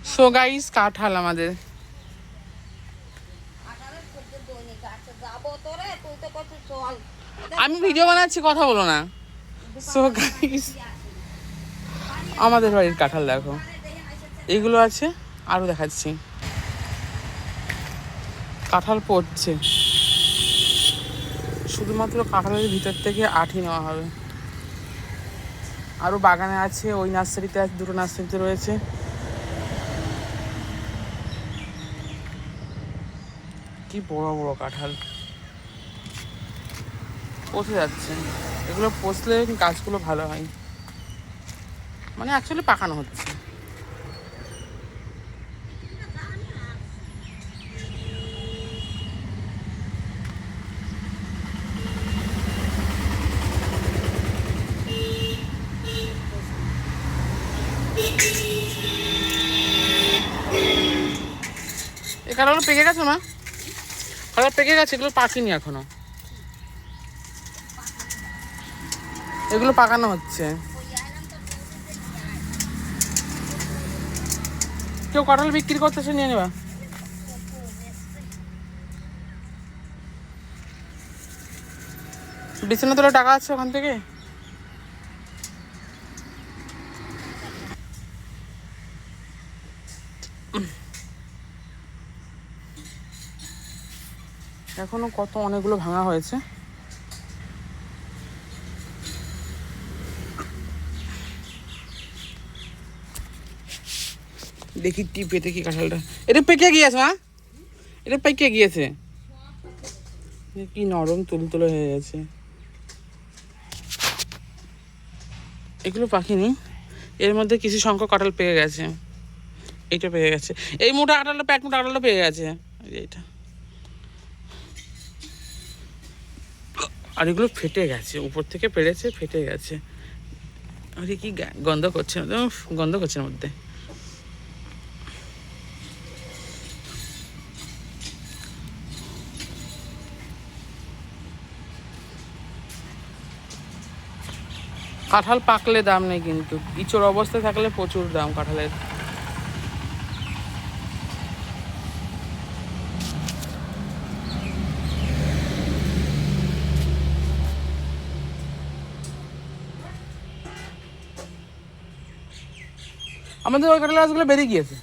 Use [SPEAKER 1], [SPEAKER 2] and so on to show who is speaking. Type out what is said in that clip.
[SPEAKER 1] So guys কাঁঠাল আমাদের। আমি ভিডিও বানাচ্ছি, কথা বলো না। সো গাইস আমাদের বাড়ির কাঁঠাল দেখো, এইগুলো আছে, আরো দেখাচ্ছি। কাঁঠাল পড়ছে, শুধুমাত্র কাঁঠালের ভিতর থেকে আঠি নেওয়া হবে। আরো বাগানে আছে, ওই নার্সারিতে আছে, দুটো নার্সারিতে রয়েছে। কি বড় বড় কাঁঠাল পচে যাচ্ছে। এগুলো পচলে গাছগুলো ভালো হয়, মানে অ্যাকচুয়ালি পাকানো হচ্ছে। এই কাঁঠালগুলো পেকে গেছে মা, কাঁঠাল পেকে গেছে, এগুলো পাকেনি এখনো, এগুলো পাকানো হচ্ছে। কেউ কাঁঠাল বিক্রি করতেছে, নিয়ে নেবা। বিছানা তোলা টাকা আছে ওখান থেকে। এখনো কত অনেকগুলো ভাঙা হয়েছে। দেখি টিপে দেখি কাঁঠালটা, এটা পেকে গিয়েছে মা, এটা পেকে গিয়েছে, কি নরম তুলতুলে হয়ে গেছে। এগুলো পাখিনি, এর মধ্যে কিছু সংখ্যক কাঁঠাল পেকে গেছে। এইটা পেকে গেছে, এই মোটা কাঁঠালটা, প্যাট মোটা কাঁঠালটা পেকে গেছে, এইটা। আর এগুলো ফেটে গেছে, উপর থেকে পেড়েছে, ফেটে গেছে। আরে কি গন্ধ করছে, গন্ধ করছে এর মধ্যে। কাঁঠাল পাকলে দাম নেই, কিন্তু ইচোর অবস্থায় থাকলে প্রচুর দাম কাঁঠালের। আমাদের ওই কাঁঠাল গাছগুলো বেরিয়ে গিয়েছে।